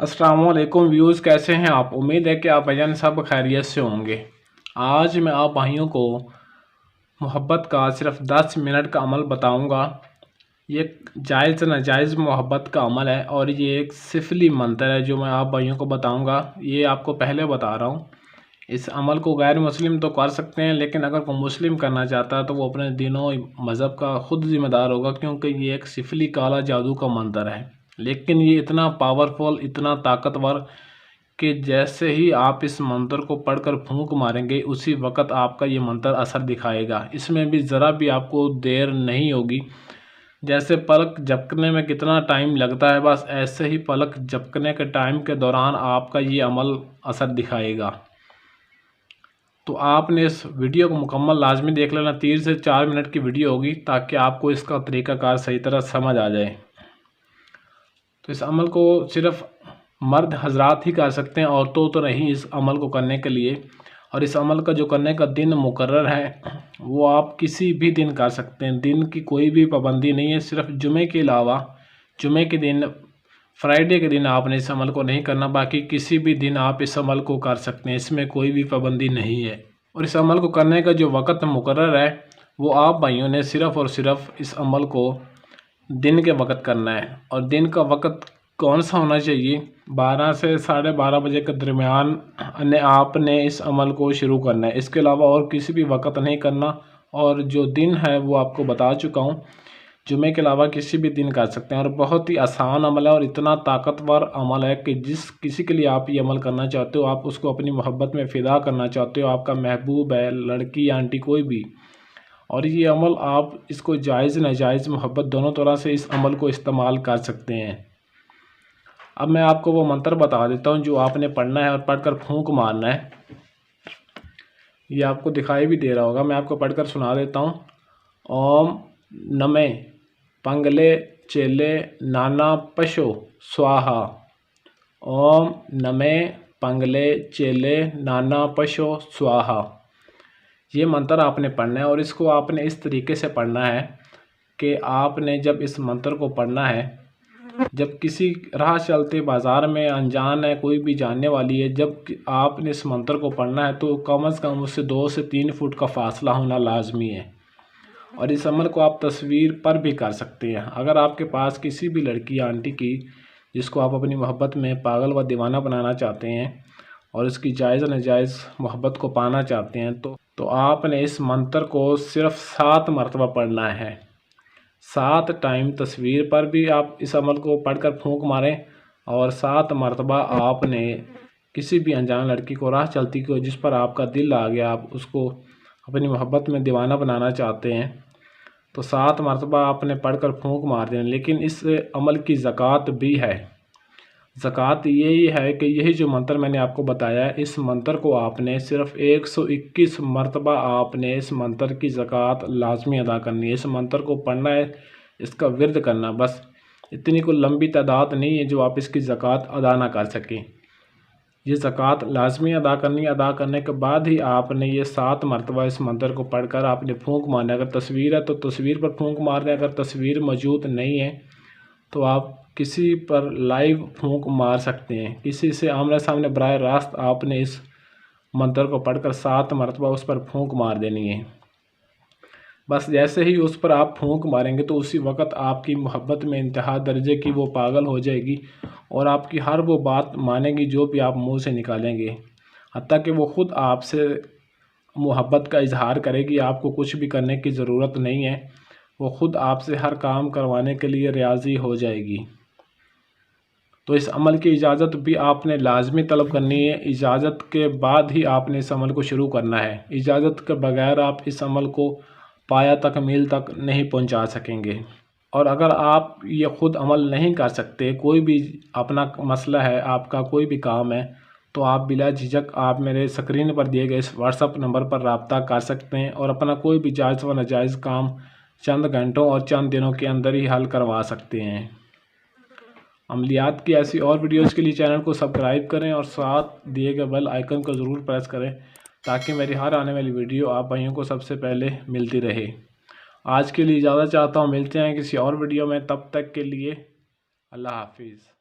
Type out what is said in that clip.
अस्सलाम वालेकुम व्यूज़, कैसे हैं आप। उम्मीद है कि आप भाईजान सब खैरियत से होंगे। आज मैं आप भाइयों को मोहब्बत का सिर्फ 10 मिनट का अमल बताऊंगा। ये जायज़ नाजायज़ मोहब्बत का अमल है और ये एक सिफली मंत्र है जो मैं आप भाइयों को बताऊंगा। ये आपको पहले बता रहा हूँ। इस अमल को गैर मुस्लिम तो कर सकते हैं, लेकिन अगर कोई मुस्लिम करना चाहता है तो वो अपने दिनों मज़हब का ख़ुद ज़िम्मेदार होगा, क्योंकि ये एक सिफली काला जादू का मंत्र है। लेकिन ये इतना पावरफुल, इतना ताकतवर कि जैसे ही आप इस मंत्र को पढ़कर फूंक मारेंगे उसी वक्त आपका ये मंत्र असर दिखाएगा। इसमें भी ज़रा भी आपको देर नहीं होगी। जैसे पलक झपकने में कितना टाइम लगता है, बस ऐसे ही पलक झपकने के टाइम के दौरान आपका ये अमल असर दिखाएगा। तो आपने इस वीडियो को मुकम्मल लाजमी देख लेना। 3 से 4 मिनट की वीडियो होगी ताकि आपको इसका तरीक़ाकार सही तरह समझ आ जाए। तो इस अमल को सिर्फ मर्द हजरात ही कर सकते हैं, औरतों तो नहीं इस अमल को करने के लिए। और इस अमल का जो करने का दिन मुकर्रर है वो आप किसी भी दिन कर सकते हैं। दिन की कोई भी पाबंदी नहीं है, सिर्फ जुमे के अलावा जुमे के दिन, फ्राइडे के दिन आपने इस अमल को नहीं करना। बाकी किसी भी दिन आप इस अमल को कर सकते हैं, इसमें कोई भी पाबंदी नहीं है। और इस अमल को करने का जो वक़्त मुकर्रर है वो आप भाइयों ने सिर्फ़ और सिर्फ इस अमल को दिन के वक़्त करना है। और दिन का वक़्त कौन सा होना चाहिए? 12 से 12:30 बजे के दरमियान आपने इस अमल को शुरू करना है। इसके अलावा और किसी भी वक़्त नहीं करना। और जो दिन है वो आपको बता चुका हूँ। जुमे के अलावा किसी भी दिन कर सकते हैं और बहुत ही आसान अमल है और इतना ताकतवर अमल है कि जिस किसी के लिए आप ये अमल करना चाहते हो, आप उसको अपनी मोहब्बत में फ़िदा करना चाहते हो, आपका महबूब है, लड़की या आंटी कोई भी, और ये अमल आप इसको जायज़ नाजायज़ मोहब्बत दोनों तरह से इस अमल को इस्तेमाल कर सकते हैं। अब मैं आपको वो मंत्र बता देता हूँ जो आपने पढ़ना है और पढ़कर फूंक मारना है। ये आपको दिखाई भी दे रहा होगा, मैं आपको पढ़कर सुना देता हूँ। ओम नमे पंगले चेले नाना पशो स्वाहा। ओम नमे पंगले चेले नाना पशो स्वाहा। ये मंत्र आपने पढ़ना है और इसको आपने इस तरीके से पढ़ना है कि आपने जब इस मंत्र को पढ़ना है, जब किसी राह चलते बाज़ार में अनजान है, कोई भी जानने वाली है, जब आपने इस मंत्र को पढ़ना है तो कम से कम उससे 2 से 3 फुट का फासला होना लाजमी है। और इस अमल को आप तस्वीर पर भी कर सकते हैं। अगर आपके पास किसी भी लड़की या आंटी की जिसको आप अपनी मोहब्बत में पागल व दीवाना बनाना चाहते हैं और उसकी जायज़ नाजायज़ मोहब्बत को पाना चाहते हैं तो आपने इस मंत्र को सिर्फ 7 मरतबा पढ़ना है। 7 टाइम तस्वीर पर भी आप इस अमल को पढ़कर फूंक मारें और 7 मरतबा आपने किसी भी अनजान लड़की को, राह चलती को, जिस पर आपका दिल आ गया, आप उसको अपनी मोहब्बत में दीवाना बनाना चाहते हैं, तो 7 मरतबा आपने पढ़कर फूंक मार देना। लेकिन इस अमल की ज़कात भी है। ज़कात यही है कि यही जो मंत्र मैंने आपको बताया है, इस मंत्र को आपने सिर्फ 121 मरतबा आपने इस मंत्र की ज़कात लाजमी अदा करनी है। इस मंत्र को पढ़ना है, इसका विर्द करना, बस इतनी कोई लंबी तादाद नहीं है जो आप इसकी ज़कात अदा ना कर सकें। ये ज़कात लाजमी अदा करनी। अदा करने के बाद ही आपने ये 7 मरतबा इस मंत्र को पढ़कर आपने फूंक मारना है। अगर तस्वीर है तो तस्वीर पर फूंक मार दें, अगर तस्वीर मौजूद नहीं है तो आप किसी पर लाइव फूंक मार सकते हैं। किसी से आमने सामने बराह रास्त आपने इस मंत्र को पढ़कर 7 मरतबा उस पर फूंक मार देनी है। बस जैसे ही उस पर आप फूंक मारेंगे तो उसी वक्त आपकी मोहब्बत में इंतहा दर्जे की वो पागल हो जाएगी और आपकी हर वो बात मानेगी जो भी आप मुंह से निकालेंगे। हत्ता कि वो ख़ुद आपसे मोहब्बत का इजहार करेगी। आपको कुछ भी करने की ज़रूरत नहीं है, वो ख़ुद आपसे हर काम करवाने के लिए राज़ी हो जाएगी। तो इस अमल की इजाज़त भी आपने लाजमी तलब करनी है। इजाज़त के बाद ही आपने इस अमल को शुरू करना है। इजाज़त के बगैर आप इस अमल को पाया तक मील तक नहीं पहुंचा सकेंगे। और अगर आप ये ख़ुद अमल नहीं कर सकते, कोई भी अपना मसला है, आपका कोई भी काम है, तो आप बिला झिझक आप मेरे स्क्रीन पर दिए गए इस व्हाट्सअप नंबर पर रब्ता कर सकते हैं और अपना कोई भी जायज़ व नाजायज़ काम चंद घंटों और चंद दिनों के अंदर ही हल करवा सकते हैं। अमलियात की ऐसी और वीडियोज़ के लिए चैनल को सब्सक्राइब करें और साथ दिए गए बेल आइकन को ज़रूर प्रेस करें ताकि मेरी हर आने वाली वीडियो आप भाइयों को सबसे पहले मिलती रहे। आज के लिए इजाज़त चाहता हूँ, मिलते हैं किसी और वीडियो में, तब तक के लिए अल्लाह हाफिज़।